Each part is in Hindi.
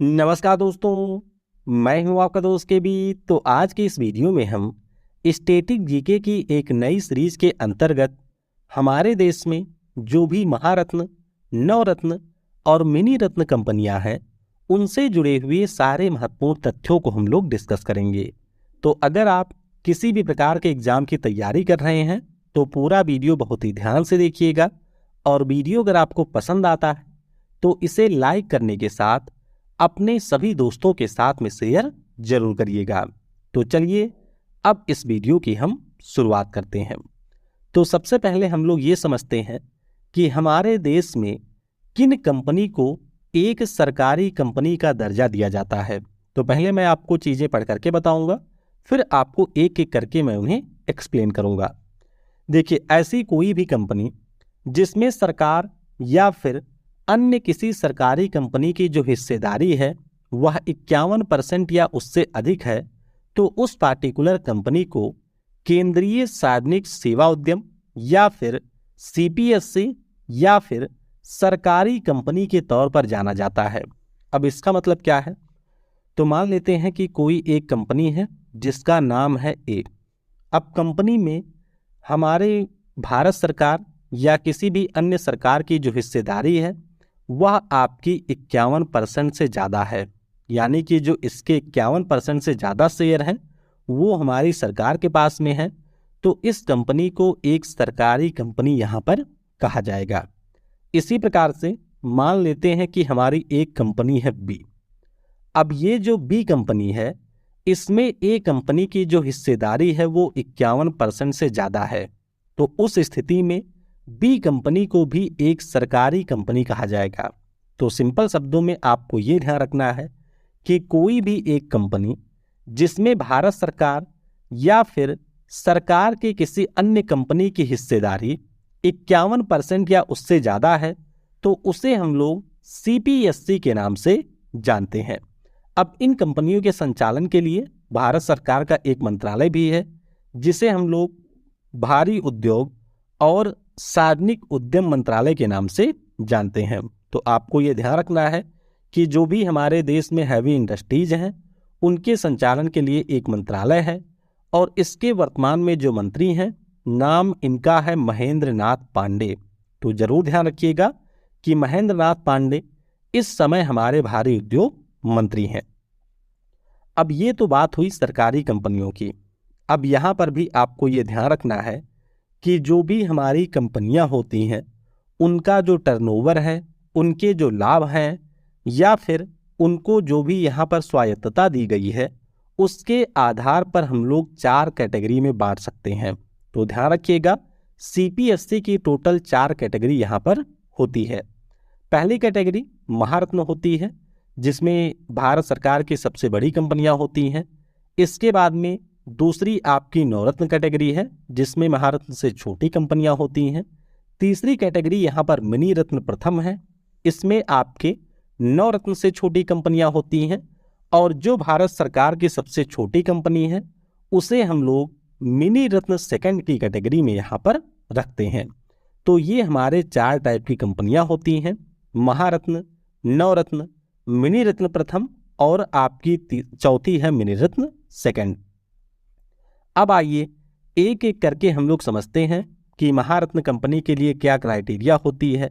नमस्कार दोस्तों, मैं हूं आपका दोस्त के बी। तो आज के इस वीडियो में हम स्टैटिक जीके की एक नई सीरीज के अंतर्गत हमारे देश में जो भी महारत्न, नवरत्न और मिनी रत्न कंपनियां हैं, उनसे जुड़े हुए सारे महत्वपूर्ण तथ्यों को हम लोग डिस्कस करेंगे। तो अगर आप किसी भी प्रकार के एग्जाम की तैयारी कर रहे हैं तो पूरा वीडियो बहुत ही ध्यान से देखिएगा, और वीडियो अगर आपको पसंद आता है तो इसे लाइक करने के साथ अपने सभी दोस्तों के साथ में शेयर जरूर करिएगा। तो चलिए अब इस वीडियो की हम शुरुआत करते हैं। तो सबसे पहले हम लोग ये समझते हैं कि हमारे देश में किन कंपनी को एक सरकारी कंपनी का दर्जा दिया जाता है। तो पहले मैं आपको चीज़ें पढ़ करके बताऊंगा, फिर आपको एक एक करके मैं उन्हें एक्सप्लेन करूंगा। देखिए, ऐसी कोई भी कंपनी जिसमें सरकार या फिर अन्य किसी सरकारी कंपनी की जो हिस्सेदारी है वह 51% या उससे अधिक है, तो उस पार्टिकुलर कंपनी को केंद्रीय सार्वजनिक सेवा उद्यम या फिर सीपीएससी या फिर सरकारी कंपनी के तौर पर जाना जाता है। अब इसका मतलब क्या है? तो मान लेते हैं कि कोई एक कंपनी है जिसका नाम है ए। अब कंपनी में हमारे भारत सरकार या किसी भी अन्य सरकार की जो हिस्सेदारी है वह आपकी 51% से ज़्यादा है, यानी कि जो इसके 51% से ज़्यादा शेयर हैं वो हमारी सरकार के पास में है, तो इस कंपनी को एक सरकारी कंपनी यहाँ पर कहा जाएगा। इसी प्रकार से मान लेते हैं कि हमारी एक कंपनी है बी। अब ये जो बी कंपनी है इसमें ए कंपनी की जो हिस्सेदारी है वो 51% से ज़्यादा है, तो उस स्थिति में बी कंपनी को भी एक सरकारी कंपनी कहा जाएगा। तो सिंपल शब्दों में आपको ये ध्यान रखना है कि कोई भी एक कंपनी जिसमें भारत सरकार या फिर सरकार के किसी अन्य कंपनी की हिस्सेदारी 51% या उससे ज़्यादा है तो उसे हम लोग सीपीएससी के नाम से जानते हैं। अब इन कंपनियों के संचालन के लिए भारत सरकार का एक मंत्रालय भी है जिसे हम लोग भारी उद्योग और सार्वजनिक उद्यम मंत्रालय के नाम से जानते हैं। तो आपको ये ध्यान रखना है कि जो भी हमारे देश में हैवी इंडस्ट्रीज हैं उनके संचालन के लिए एक मंत्रालय है, और इसके वर्तमान में जो मंत्री हैं नाम इनका है महेंद्र नाथ पांडे। तो जरूर ध्यान रखिएगा कि महेंद्र नाथ पांडे इस समय हमारे भारी उद्योग मंत्री हैं। अब ये तो बात हुई सरकारी कंपनियों की। अब यहाँ पर भी आपको ये ध्यान रखना है कि जो भी हमारी कंपनियां होती हैं उनका जो टर्नओवर है, उनके जो लाभ हैं, या फिर उनको जो भी यहाँ पर स्वायत्तता दी गई है उसके आधार पर हम लोग 4 कैटेगरी में बांट सकते हैं। तो ध्यान रखिएगा, सीपीएससी की टोटल 4 कैटेगरी यहाँ पर होती है। पहली कैटेगरी महारत्न होती है जिसमें भारत सरकार की सबसे बड़ी कंपनियां होती हैं। इसके बाद में दूसरी आपकी नवरत्न कैटेगरी है जिसमें महारत्न से छोटी कंपनियां होती हैं। तीसरी कैटेगरी यहाँ पर मिनी रत्न प्रथम है, इसमें आपके नवरत्न से छोटी कंपनियां होती हैं, और जो भारत सरकार की सबसे छोटी कंपनी है उसे हम लोग मिनी रत्न सेकंड की कैटेगरी में यहाँ पर रखते हैं। तो ये हमारे 4 टाइप की कंपनियां होती हैं, महारत्न, नवरत्न, मिनी रत्न प्रथम और आपकी चौथी है मिनी रत्न सेकंड। अब आइए एक एक करके हम लोग समझते हैं कि महारत्न कंपनी के लिए क्या क्राइटेरिया होती है,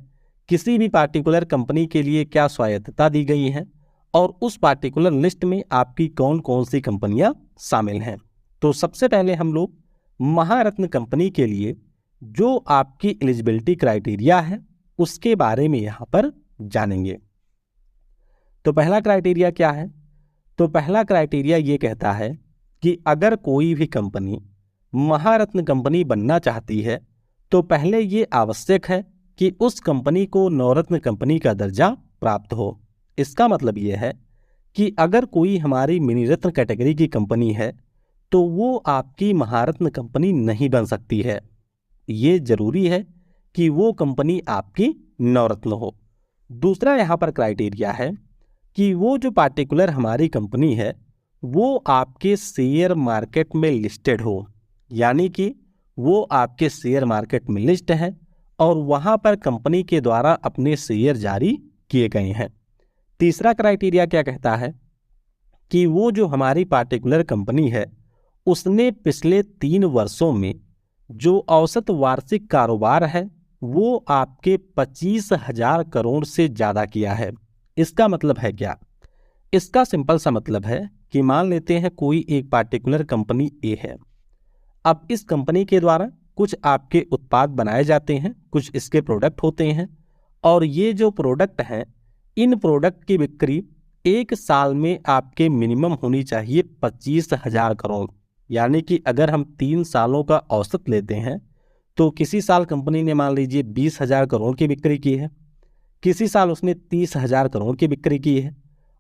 किसी भी पार्टिकुलर कंपनी के लिए क्या स्वायत्तता दी गई है, और उस पार्टिकुलर लिस्ट में आपकी कौन कौन सी कंपनियां शामिल हैं। तो सबसे पहले हम लोग महारत्न कंपनी के लिए जो आपकी एलिजिबिलिटी क्राइटेरिया है उसके बारे में यहाँ पर जानेंगे। तो पहला क्राइटेरिया क्या है? तो पहला क्राइटेरिया ये कहता है कि अगर कोई भी कंपनी महारत्न कंपनी बनना चाहती है तो पहले ये आवश्यक है कि उस कंपनी को नवरत्न कंपनी का दर्जा प्राप्त हो। इसका मतलब ये है कि अगर कोई हमारी मिनी रत्न कैटेगरी की कंपनी है तो वो आपकी महारत्न कंपनी नहीं बन सकती है। ये जरूरी है कि वो कंपनी आपकी नवरत्न हो। दूसरा यहाँ पर क्राइटेरिया है कि वो जो पार्टिकुलर हमारी कंपनी है वो आपके शेयर मार्केट में लिस्टेड हो, यानी कि वो आपके शेयर मार्केट में लिस्ट है और वहाँ पर कंपनी के द्वारा अपने शेयर जारी किए गए हैं। तीसरा क्राइटेरिया क्या कहता है कि वो जो हमारी पार्टिकुलर कंपनी है उसने पिछले 3 वर्षों में जो औसत वार्षिक कारोबार है वो आपके 25,000 करोड़ से ज़्यादा किया है। इसका मतलब है क्या? इसका सिंपल सा मतलब है कि मान लेते हैं कोई एक पार्टिकुलर कंपनी ए है। अब इस कंपनी के द्वारा कुछ आपके उत्पाद बनाए जाते हैं, कुछ इसके प्रोडक्ट होते हैं, और ये जो प्रोडक्ट हैं इन प्रोडक्ट की बिक्री 1 साल में आपके मिनिमम होनी चाहिए 25,000 करोड़। यानी कि अगर हम 3 सालों का औसत लेते हैं तो किसी साल कंपनी ने मान लीजिए 20,000 करोड़ की बिक्री की है, किसी साल उसने 30,000 करोड़ की बिक्री की है,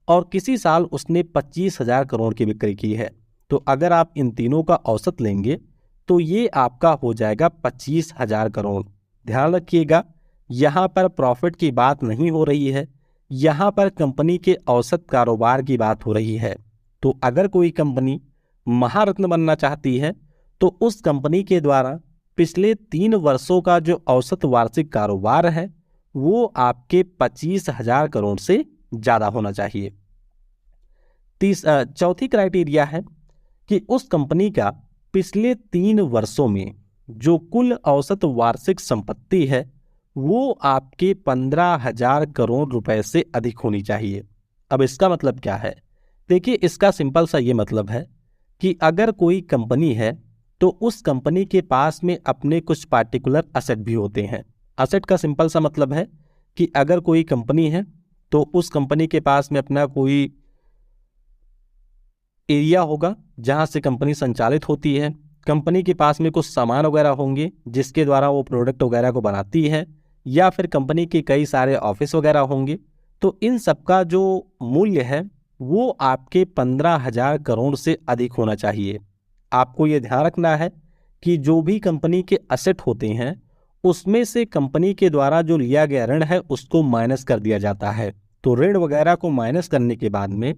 और किसी साल उसने 25,000 करोड़ की बिक्री की है। तो अगर आप इन तीनों का औसत लेंगे तो ये आपका हो जाएगा 25,000 करोड़। ध्यान रखिएगा, यहाँ पर प्रॉफिट की बात नहीं हो रही है, यहाँ पर कंपनी के औसत कारोबार की बात हो रही है। तो अगर कोई कंपनी महारत्न बनना चाहती है तो उस कंपनी के द्वारा पिछले 3 वर्षों का जो औसत वार्षिक कारोबार है वो आपके 25,000 करोड़ से ज़्यादा होना चाहिए। चौथी क्राइटेरिया है कि उस कंपनी का पिछले 3 वर्षों में जो कुल औसत वार्षिक संपत्ति है वो आपके 15,000 करोड़ रुपए से अधिक होनी चाहिए। अब इसका मतलब क्या है? देखिए, इसका सिंपल सा ये मतलब है कि अगर कोई कंपनी है तो उस कंपनी के पास में अपने कुछ पार्टिकुलर असेट भी होते हैं। असेट का सिंपल सा मतलब है कि अगर कोई कंपनी है तो उस कंपनी के पास में अपना कोई एरिया होगा जहां से कंपनी संचालित होती है, कंपनी के पास में कुछ सामान वगैरह होंगे जिसके द्वारा वो प्रोडक्ट वगैरह को बनाती है, या फिर कंपनी के कई सारे ऑफिस वगैरह होंगे। तो इन सब का जो मूल्य है वो आपके 15,000 करोड़ से अधिक होना चाहिए। आपको ये ध्यान रखना है कि जो भी कंपनी के असेट होते हैं उसमें से कंपनी के द्वारा जो लिया गया ऋण है उसको माइनस कर दिया जाता है। तो ऋण वगैरह को माइनस करने के बाद में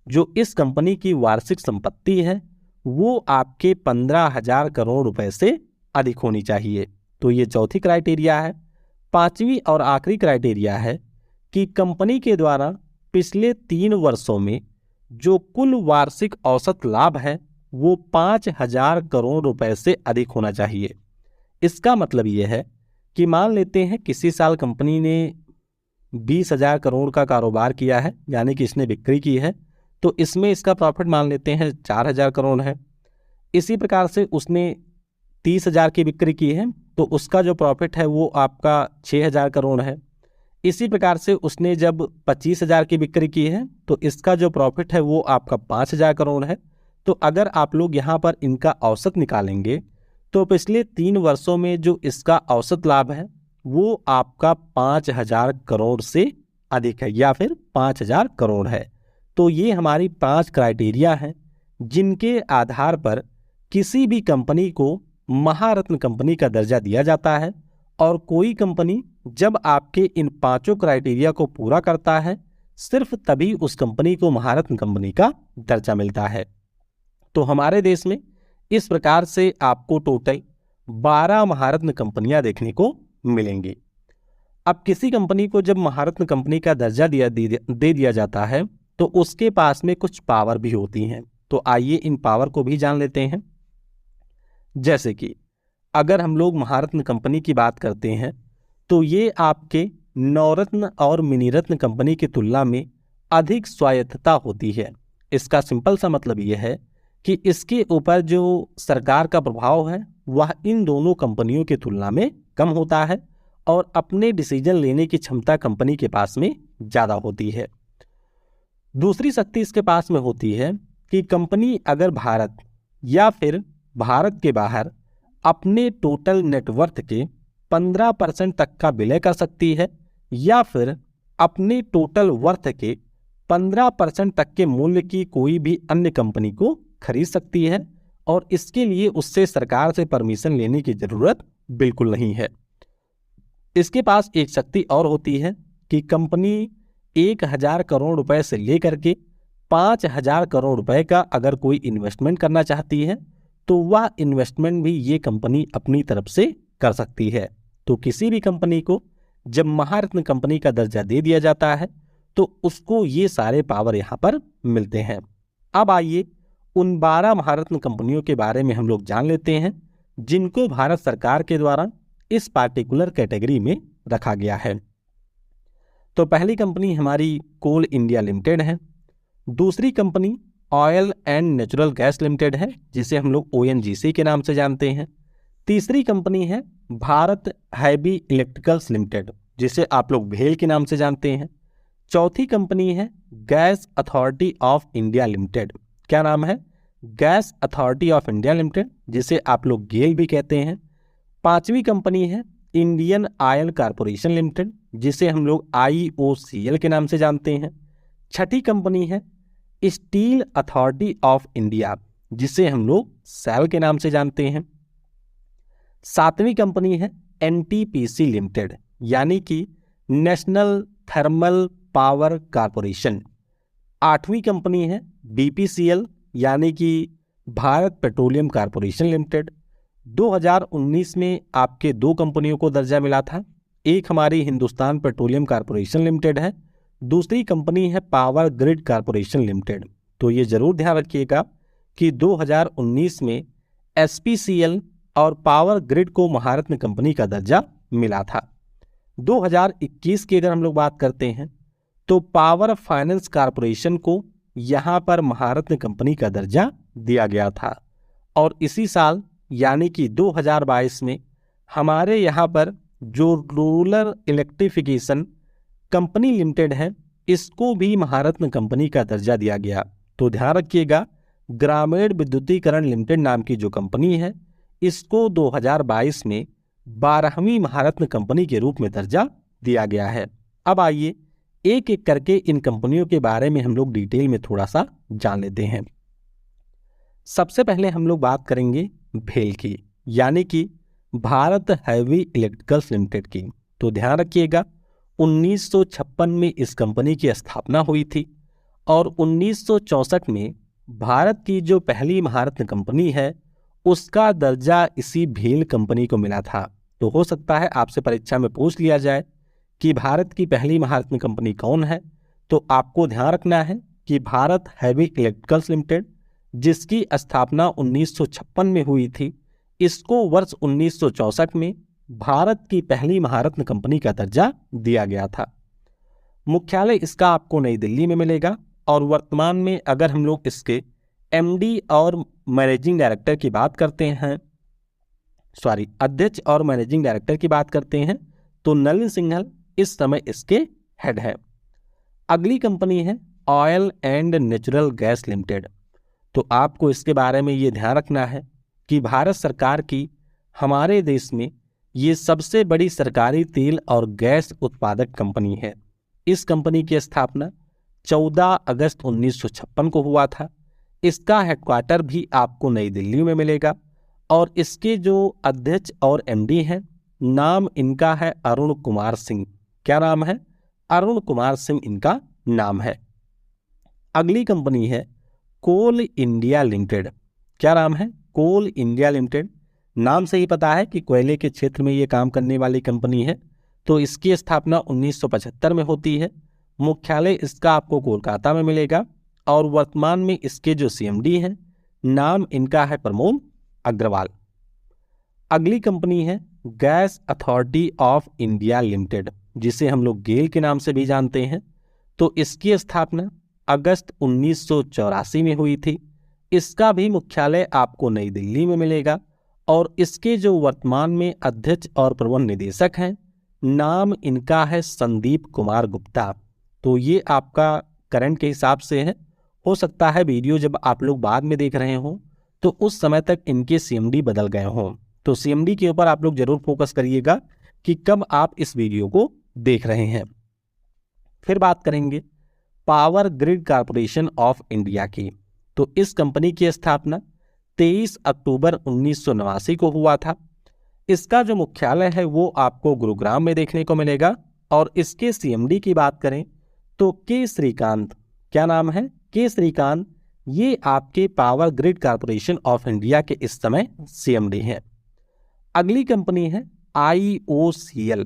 जो इस कंपनी की वार्षिक संपत्ति है वो आपके 15,000 करोड़ रुपए से अधिक होनी चाहिए। तो ये चौथी क्राइटेरिया है। पांचवी और आखिरी क्राइटेरिया है कि कंपनी के द्वारा पिछले 3 वर्षों में जो कुल वार्षिक औसत लाभ है वो 5,000 करोड़ रुपए से अधिक होना चाहिए। इसका मतलब ये है कि मान लेते हैं किसी साल कंपनी ने 20,000 करोड़ का कारोबार किया है, यानी कि इसने बिक्री की है, तो इसमें इसका प्रॉफिट मान लेते हैं 4,000 करोड़ है। इसी प्रकार से उसने 30,000 की बिक्री की है तो उसका जो प्रॉफिट है वो आपका 6,000 करोड़ है। इसी प्रकार से उसने जब 25,000 की बिक्री की है तो इसका जो प्रॉफिट है वो आपका 5,000 करोड़ है। तो अगर आप लोग यहाँ पर इनका औसत निकालेंगे तो पिछले 3 वर्षों में जो इसका औसत लाभ है वो आपका 5,000 करोड़ से अधिक है, या फिर 5,000 करोड़ है। तो ये हमारी 5 क्राइटेरिया हैं जिनके आधार पर किसी भी कंपनी को महारत्न कंपनी का दर्जा दिया जाता है, और कोई कंपनी जब आपके इन 5 क्राइटेरिया को पूरा करता है सिर्फ तभी उस कंपनी को महारत्न कंपनी का दर्जा मिलता है। तो हमारे देश में इस प्रकार से आपको टोटल 12 महारत्न कंपनियां देखने को मिलेंगी। अब किसी कंपनी को जब महारत्न कंपनी का दर्जा दे दिया जाता है तो उसके पास में कुछ पावर भी होती हैं। तो आइए इन पावर को भी जान लेते हैं। जैसे कि अगर हम लोग महारत्न कंपनी की बात करते हैं तो ये आपके नवरत्न और मिनीरत्न कंपनी की तुलना में अधिक स्वायत्तता होती है। इसका सिंपल सा मतलब ये है कि इसके ऊपर जो सरकार का प्रभाव है वह इन दोनों कंपनियों की तुलना में कम होता है, और अपने डिसीजन लेने की क्षमता कंपनी के पास में ज़्यादा होती है। दूसरी शक्ति इसके पास में होती है कि कंपनी अगर भारत या फिर भारत के बाहर अपने टोटल नेटवर्थ के 15% तक का विलय कर सकती है, या फिर अपने टोटल वर्थ के 15% तक के मूल्य की कोई भी अन्य कंपनी को खरीद सकती है, और इसके लिए उससे सरकार से परमिशन लेने की जरूरत बिल्कुल नहीं है। इसके पास एक शक्ति और होती है कि कंपनी 1,000 करोड़ रुपए से लेकर के 5,000 करोड़ रुपए का अगर कोई इन्वेस्टमेंट करना चाहती है तो वह इन्वेस्टमेंट भी ये कंपनी अपनी तरफ से कर सकती है। तो किसी भी कंपनी को जब महारत्न कंपनी का दर्जा दे दिया जाता है तो उसको ये सारे पावर यहाँ पर मिलते हैं। अब आइए उन 12 महारत्न कंपनियों के बारे में हम लोग जान लेते हैं जिनको भारत सरकार के द्वारा इस पार्टिकुलर कैटेगरी में रखा गया है। तो पहली कंपनी हमारी कोल इंडिया लिमिटेड है। दूसरी company oil and natural gas limited है, जिसे हम लोग ONGC के नाम से जानते हैं। तीसरी कंपनी है भारत हैवी इलेक्ट्रिकल्स लिमिटेड, जिसे आप लोग भेल के नाम से जानते हैं। चौथी कंपनी है gas authority of India limited. क्या नाम है? Gas authority of India limited, जिसे आप लोग गेल भी कहते हैं। पांचवी कंपनी है इंडियन ऑयल कॉरपोरेशन लिमिटेड, जिसे हम लोग IOCL के नाम से जानते हैं। छठी कंपनी है स्टील अथॉरिटी ऑफ इंडिया, जिसे हम लोग सेल के नाम से जानते हैं। सातवीं कंपनी है NTPC लिमिटेड, यानी कि नेशनल थर्मल पावर कॉरपोरेशन। आठवीं कंपनी है BPCL, यानी कि भारत पेट्रोलियम कॉरपोरेशन लिमिटेड। 2019 में आपके 2 कंपनियों को दर्जा मिला था। एक हमारी हिंदुस्तान पेट्रोलियम कॉरपोरेशन लिमिटेड है, दूसरी कंपनी है पावर ग्रिड कॉरपोरेशन लिमिटेड। तो ये जरूर ध्यान रखिएगा कि 2019 में SPCL और पावर ग्रिड को महारत्न कंपनी का दर्जा मिला था। 2021 की अगर हम लोग बात करते हैं तो पावर फाइनेंस कॉरपोरेशन को यहाँ पर महारत्न कंपनी का दर्जा दिया गया था। और इसी साल यानी कि 2022 में हमारे यहाँ पर जो रूरल इलेक्ट्रिफिकेशन कंपनी लिमिटेड है, इसको भी महारत्न कंपनी का दर्जा दिया गया। तो ध्यान रखिएगा, ग्रामीण विद्युतीकरण लिमिटेड नाम की जो कंपनी है, इसको 2022 में 12वीं महारत्न कंपनी के रूप में दर्जा दिया गया है। अब आइए एक एक करके इन कंपनियों के बारे में हम लोग डिटेल में थोड़ा सा जान लेते हैं। सबसे पहले हम लोग बात करेंगे भेल की, यानी कि भारत हैवी इलेक्ट्रिकल्स लिमिटेड की। तो ध्यान रखिएगा 1956 में इस कंपनी की स्थापना हुई थी और 1964 में भारत की जो पहली महारत्न कंपनी है उसका दर्जा इसी भेल कंपनी को मिला था। तो हो सकता है आपसे परीक्षा में पूछ लिया जाए कि भारत की पहली महारत्न कंपनी कौन है, तो आपको ध्यान रखना है कि भारत हैवी इलेक्ट्रिकल्स लिमिटेड, जिसकी स्थापना 1956 में हुई थी, इसको वर्ष 1964 में भारत की पहली महारत्न कंपनी का दर्जा दिया गया था। मुख्यालय इसका आपको नई दिल्ली में मिलेगा और वर्तमान में अगर हम लोग इसके MD और मैनेजिंग डायरेक्टर की बात करते हैं, अध्यक्ष और मैनेजिंग डायरेक्टर की बात करते हैं, तो नलिन सिंघल इस समय इसके हेड है। अगली कंपनी है oil and natural gas limited. तो आपको इसके बारे में ये ध्यान रखना है कि भारत सरकार की हमारे देश में ये सबसे बड़ी सरकारी तेल और गैस उत्पादक कंपनी है। इस कंपनी की स्थापना 14 अगस्त 1956 को हुआ था। इसका हेडक्वार्टर भी आपको नई दिल्ली में मिलेगा और इसके जो अध्यक्ष और MD हैं, नाम इनका है अरुण कुमार सिंह। क्या नाम है? अरुण कुमार सिंह इनका नाम है। अगली कंपनी है कोल इंडिया लिमिटेड। क्या नाम है? कोल इंडिया लिमिटेड। नाम से ही पता है कि कोयले के क्षेत्र में ये काम करने वाली कंपनी है। तो इसकी स्थापना 1975 में होती है। मुख्यालय इसका आपको कोलकाता में मिलेगा और वर्तमान में इसके जो CMD हैं, नाम इनका है प्रमोद अग्रवाल। अगली कंपनी है gas authority of India limited, जिसे हम लोग गेल के नाम से भी जानते हैं। तो इसकी स्थापना अगस्त 1984 में हुई थी। इसका भी मुख्यालय आपको नई दिल्ली में मिलेगा और इसके जो वर्तमान में अध्यक्ष और प्रबंध निदेशक हैं, नाम इनका है संदीप कुमार गुप्ता। तो ये आपका करंट के हिसाब से है। हो सकता है वीडियो जब आप लोग बाद में देख रहे हों तो उस समय तक इनके CMD बदल गए हों। तो CMD के ऊपर आप लोग जरूर फोकस करिएगा कि कब आप इस वीडियो को देख रहे हैं। फिर बात करेंगे power grid corporation of India की। तो इस कंपनी की स्थापना 23 अक्टूबर 1989 को हुआ था। इसका जो मुख्यालय है वो आपको गुरुग्राम में देखने को मिलेगा और इसके CMD की बात करें तो के श्रीकांत। क्या नाम है? के श्रीकांत। ये आपके power grid corporation of India के इस समय CMD हैं। अगली कंपनी है IOCL,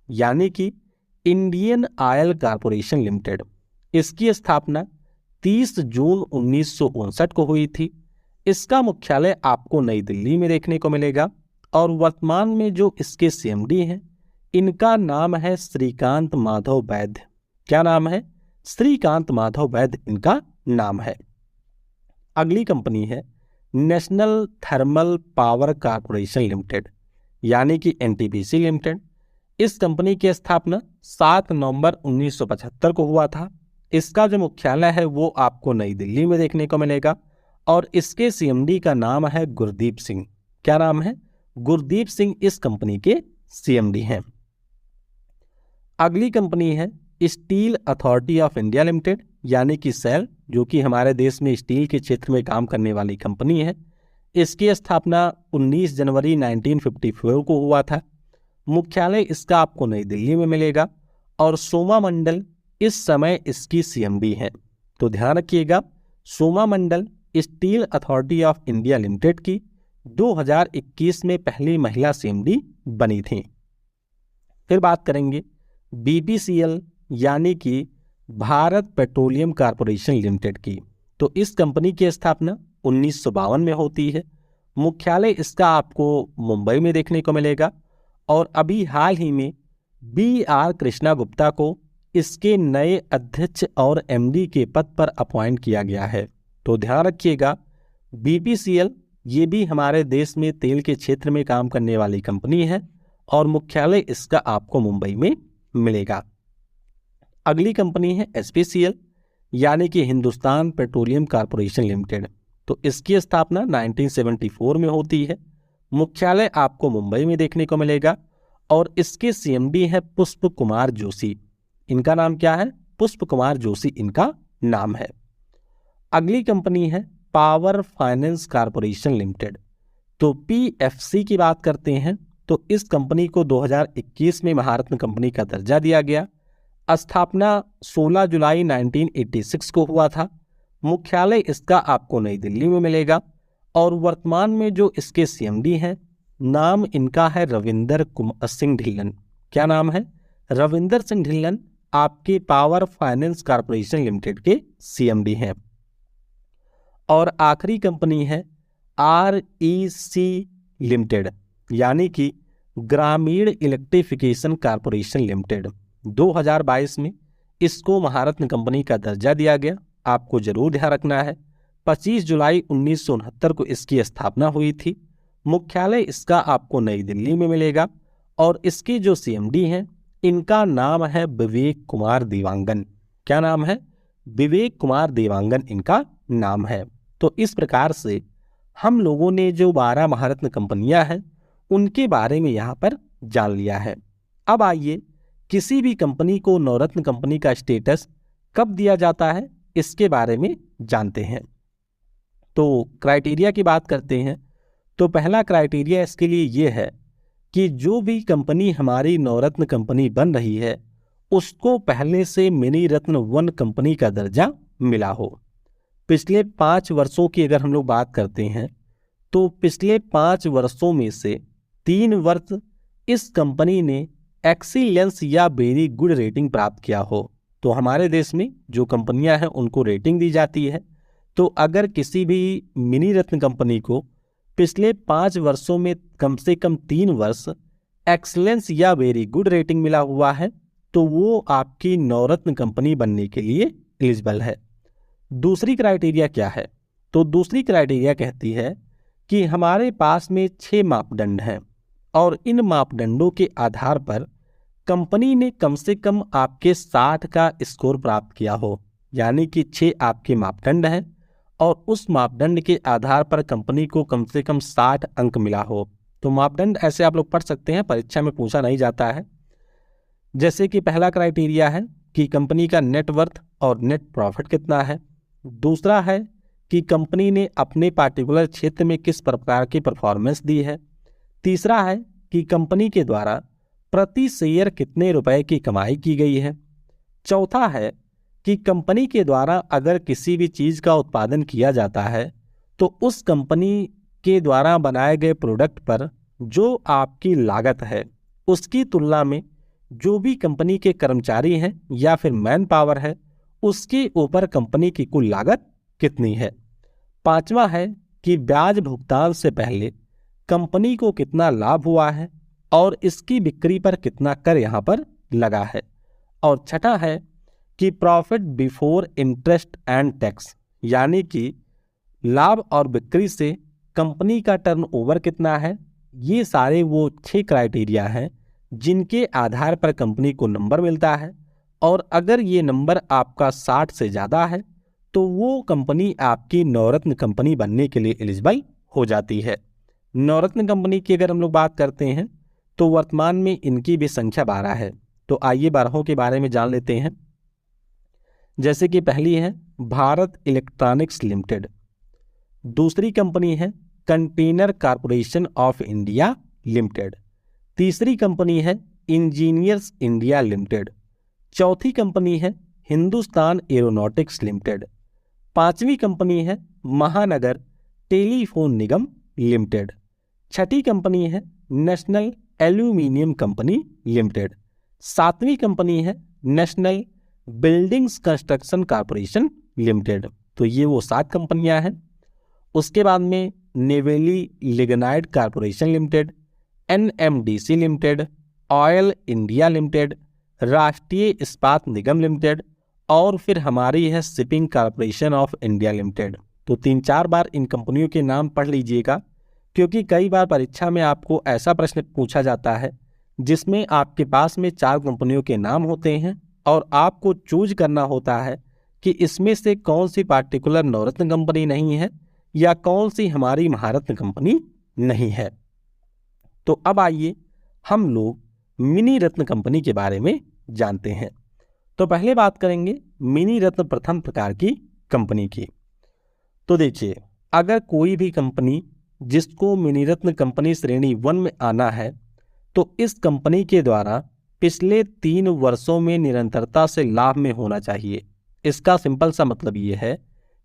यानी कि इंडियन ऑयल कॉरपोरेशन लिमिटेड। इसकी स्थापना 30 जून 1959 को हुई थी। इसका मुख्यालय आपको नई दिल्ली में देखने को मिलेगा और वर्तमान में जो इसके सीएमडी हैं इनका नाम है श्रीकांत माधव वैद्य। क्या नाम है? श्रीकांत माधव वैद्य इनका नाम है। अगली कंपनी है national thermal power corporation limited यानी कि एनटीपीसी लिमिटेड। इस कंपनी की स्थापना 7 नवंबर 1975 को हुआ था। इसका जो मुख्यालय है वो आपको नई दिल्ली में देखने को मिलेगा और इसके सीएमडी का नाम है गुरदीप सिंह। क्या नाम है? गुरदीप सिंह इस कंपनी के सीएमडी हैं। अगली कंपनी है steel authority of India limited यानी कि सेल, जो कि हमारे देश में स्टील के क्षेत्र में काम करने वाली कंपनी है। इसकी स्थापना 19 जनवरी 1954 को हुआ था। मुख्यालय इसका आपको नई दिल्ली में मिलेगा और सोमा मंडल इस समय इसकी सीएमडी है। तो ध्यान रखिएगा, Soma Mandal steel authority of India limited की 2021 में पहली महिला सीएमडी बनी थी। फिर बात करेंगे बीपीसीएल यानी कि भारत पेट्रोलियम कॉर्पोरेशन लिमिटेड की। तो इस कंपनी की स्थापना 1952 में होती है। मुख्यालय इसका आपको मुंबई में देखने को मिलेगा और अभी हाल ही में BR कृष्णा गुप्ता को इसके नए अध्यक्ष और MD के पद पर अपॉइंट किया गया है। तो ध्यान रखिएगा, BPCL ये भी हमारे देश में तेल के क्षेत्र में काम करने वाली कंपनी है और मुख्यालय इसका आपको मुंबई में मिलेगा। अगली कंपनी है SPCL यानी कि हिंदुस्तान पेट्रोलियम कॉर्पोरेशन लिमिटेड। तो इसकी स्थापना 1974 में होती है। मुख्यालय आपको मुंबई में देखने को मिलेगा और इसके सीएमडी है पुष्प कुमार जोशी। इनका नाम क्या है? पुष्प कुमार जोशी इनका नाम है। अगली कंपनी है पावर फाइनेंस कॉर्पोरेशन लिमिटेड। तो PFC की बात करते हैं तो इस कंपनी को 2021 में महारत्न कंपनी का दर्जा दिया गया। स्थापना 16 जुलाई 1986 को हुआ था। मुख्यालय इसका आपको नई दिल्ली में मिलेगा और वर्तमान में जो इसके सीएमडी हैं नाम इनका है रविंदर सिंह ढिल्लन। क्या नाम है? रविंदर सिंह ढिल्लन आपके पावर फाइनेंस कॉर्पोरेशन लिमिटेड के सीएमडी हैं। और आखिरी कंपनी है REC लिमिटेड यानी कि ग्रामीण इलेक्ट्रिफिकेशन कॉर्पोरेशन लिमिटेड। 2022 में इसको महारत्न कंपनी का दर्जा दिया गया। आपको जरूर ध्यान रखना है 25 जुलाई 1969 को इसकी स्थापना हुई थी। मुख्यालय इसका आपको नई दिल्ली में मिलेगा और इसके जो सीएमडी हैं इनका नाम है विवेक कुमार देवांगन। क्या नाम है? विवेक कुमार देवांगन इनका नाम है। तो इस प्रकार से हम लोगों ने जो 12 महारत्न कंपनियां हैं उनके बारे में यहाँ पर जान लिया है। अब आइए किसी भी कंपनी को नवरत्न कंपनी का स्टेटस कब दिया जाता है इसके बारे में जानते हैं। तो क्राइटेरिया की बात करते हैं तो पहला क्राइटेरिया इसके लिए ये है कि जो भी कंपनी हमारी नवरत्न कंपनी बन रही है उसको पहले से मिनी रत्न 1 कंपनी का दर्जा मिला हो। पिछले 5 वर्षों की अगर हम लोग बात करते हैं तो पिछले 5 वर्षों में से 3 वर्ष इस कंपनी ने एक्सीलेंस या वेरी गुड रेटिंग प्राप्त किया हो। तो हमारे देश में जो कंपनियां हैं उनको रेटिंग दी जाती है। तो अगर किसी भी मिनी रत्न कंपनी को पिछले 5 वर्षों में कम से कम 3 वर्ष एक्सीलेंस या वेरी गुड रेटिंग मिला हुआ है तो वो आपकी नवरत्न कंपनी बनने के लिए एलिजिबल है। दूसरी क्राइटेरिया क्या है? तो दूसरी क्राइटेरिया कहती है कि हमारे पास में 6 मापदंड हैं और इन मापदंडों के आधार पर कंपनी ने कम से कम आपके 60 का स्कोर प्राप्त किया हो। यानी कि 6 आपके मापदंड हैं और उस मापदंड के आधार पर कंपनी को कम से कम 60 अंक मिला हो। तो मापदंड ऐसे आप लोग पढ़ सकते हैं, परीक्षा में पूछा नहीं जाता है। जैसे कि पहला क्राइटेरिया है कि कंपनी का नेटवर्थ और नेट प्रॉफिट कितना है। दूसरा है कि कंपनी ने अपने पार्टिकुलर क्षेत्र में किस प्रकार की परफॉर्मेंस दी है। तीसरा है कि कंपनी के द्वारा प्रति शेयर कितने रुपए की कमाई की गई है। चौथा है कि कंपनी के द्वारा अगर किसी भी चीज़ का उत्पादन किया जाता है तो उस कंपनी के द्वारा बनाए गए प्रोडक्ट पर जो आपकी लागत है उसकी तुलना में जो भी कंपनी के कर्मचारी हैं या फिर मैन पावर है उसके ऊपर कंपनी की कुल लागत कितनी है। पांचवा है कि ब्याज भुगतान से पहले कंपनी को कितना लाभ हुआ है और इसकी बिक्री पर कितना कर यहाँ पर लगा है। और छठा है कि profit before interest and tax, यानी कि लाभ और बिक्री से कंपनी का टर्नओवर कितना है। ये सारे वो 6 क्राइटेरिया हैं जिनके आधार पर कंपनी को नंबर मिलता है, और अगर ये नंबर आपका 60 से ज़्यादा है तो वो कंपनी आपकी नवरत्न कंपनी बनने के लिए एलिजिबल हो जाती है। नवरत्न कंपनी की अगर हम लोग बात करते हैं तो वर्तमान में इनकी भी संख्या 12 है। तो आइए 12 के बारे में जान लेते हैं। जैसे कि पहली है भारत इलेक्ट्रॉनिक्स लिमिटेड, दूसरी कंपनी है container corporation of India limited, तीसरी कंपनी है इंजीनियर्स इंडिया लिमिटेड, चौथी कंपनी है हिंदुस्तान एरोनॉटिक्स लिमिटेड, पांचवी कंपनी है महानगर टेलीफोन निगम लिमिटेड, छठी कंपनी है नेशनल एल्यूमिनियम कंपनी लिमिटेड, सातवीं कंपनी है national buildings construction corporation limited. तो ये वो 7 कंपनियां हैं। उसके बाद में Neyveli lignite corporation limited, NMDC limited, oil India limited, राष्ट्रीय इस्पात निगम लिमिटेड, और फिर हमारी है shipping corporation of India limited. तो 3-4 बार इन कंपनियों के नाम पढ़ लीजिएगा, क्योंकि कई बार परीक्षा में आपको ऐसा प्रश्न पूछा जाता है जिसमें आपके पास में 4 कंपनियों के नाम होते हैं और आपको चूज करना होता है कि इसमें से कौन सी पार्टिकुलर नवरत्न कंपनी नहीं है या कौन सी हमारी महारत्न कंपनी नहीं है। तो अब आइए हम लोग मिनी रत्न कंपनी के बारे में जानते हैं। तो पहले बात करेंगे मिनी रत्न प्रथम प्रकार की कंपनी की। तो देखिए, अगर कोई भी कंपनी जिसको मिनी रत्न कंपनी श्रेणी 1 में आना है तो इस कंपनी के द्वारा पिछले 3 वर्षों में निरंतरता से लाभ में होना चाहिए। इसका सिंपल सा मतलब ये है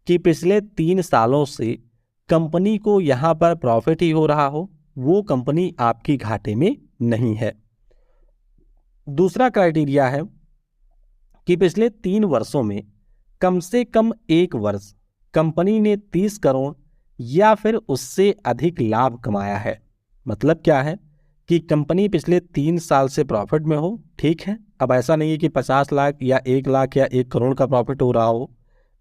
कि पिछले 3 सालों से कंपनी को यहाँ पर प्रॉफिट ही हो रहा हो, वो कंपनी आपकी घाटे में नहीं है। दूसरा क्राइटेरिया है कि पिछले 3 वर्षों में कम से कम 1 वर्ष कंपनी ने 30 करोड़ या फिर उससे अधिक लाभ कमाया है। मतलब क्या है कि कंपनी पिछले 3 साल से प्रॉफिट में हो। ठीक है, अब ऐसा नहीं है कि 50 लाख या 1 लाख या 1 करोड़ का प्रॉफिट हो रहा हो।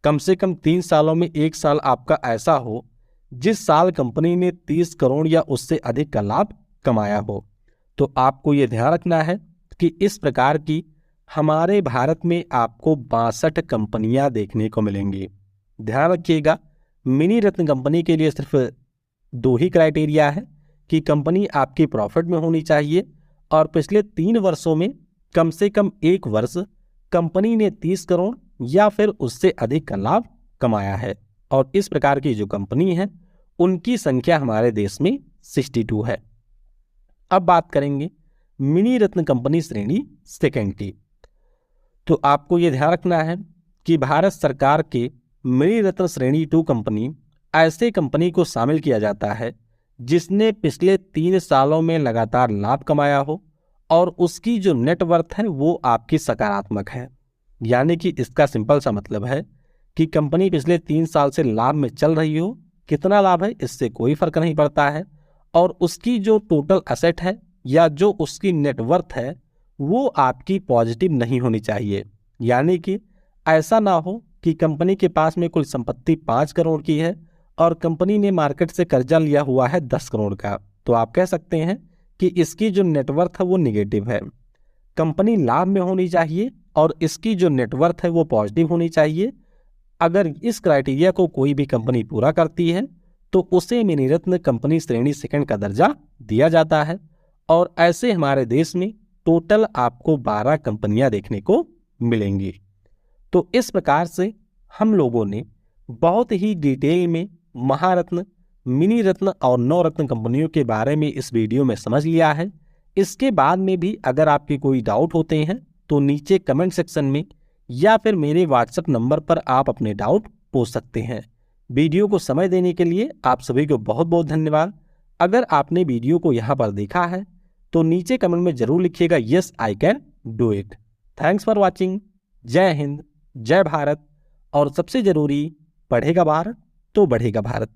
कम से कम 3 सालों में 1 साल आपका ऐसा हो जिस साल कंपनी ने 30 करोड़ या उससे अधिक का लाभ कमाया हो। तो आपको ये ध्यान रखना है कि इस प्रकार की हमारे भारत में आपको 62 कंपनियां देखने को मिलेंगी। ध्यान रखिएगा, मिनी रत्न कंपनी के लिए सिर्फ 2 ही क्राइटेरिया है कि कंपनी आपकी प्रॉफिट में होनी चाहिए और पिछले 3 वर्षों में कम से कम 1 वर्ष कंपनी ने 30 करोड़ या फिर उससे अधिक का लाभ कमाया है। और इस प्रकार की जो कंपनी है उनकी संख्या हमारे देश में 62 है। अब बात करेंगे मिनी रत्न कंपनी श्रेणी 2 की। तो आपको यह ध्यान रखना है कि भारत सरकार के मिनी रत्न श्रेणी 2 कंपनी ऐसे कंपनी को शामिल किया जाता है जिसने पिछले 3 सालों में लगातार लाभ कमाया हो और उसकी जो नेटवर्थ है वो आपकी सकारात्मक है। यानी कि इसका सिंपल सा मतलब है कि कंपनी पिछले 3 साल से लाभ में चल रही हो। कितना लाभ है इससे कोई फर्क नहीं पड़ता है, और उसकी जो टोटल एसेट है या जो उसकी नेटवर्थ है वो आपकी पॉजिटिव नहीं होनी चाहिए। यानी कि ऐसा ना हो कि कंपनी के पास में कुल संपत्ति 5 करोड़ की है और कंपनी ने मार्केट से कर्जा लिया हुआ है 10 करोड़ का, तो आप कह सकते हैं कि इसकी जो नेटवर्थ है वो निगेटिव है। कंपनी लाभ में होनी चाहिए और इसकी जो नेटवर्थ है वो पॉजिटिव होनी चाहिए। अगर इस क्राइटेरिया को कोई भी कंपनी पूरा करती है तो उसे मिनी रत्न कंपनी श्रेणी 2 का दर्जा दिया जाता है। और ऐसे हमारे देश में टोटल आपको 12 कंपनियां देखने को मिलेंगी। तो इस प्रकार से हम लोगों ने बहुत ही डिटेल में महारत्न, मिनी रत्न और नवरत्न कंपनियों के बारे में इस वीडियो में समझ लिया है। इसके बाद में भी अगर आपके कोई डाउट होते हैं तो नीचे कमेंट सेक्शन में या फिर मेरे व्हाट्सएप नंबर पर आप अपने डाउट पूछ सकते हैं। वीडियो को समय देने के लिए आप सभी को बहुत बहुत धन्यवाद। अगर आपने वीडियो को यहाँ पर देखा है तो नीचे कमेंट में जरूर लिखिएगा yes I can do it. Thanks for watching. जय हिंद, जय भारत। और सबसे जरूरी, पढ़ेगा भारत तो बढ़ेगा भारत।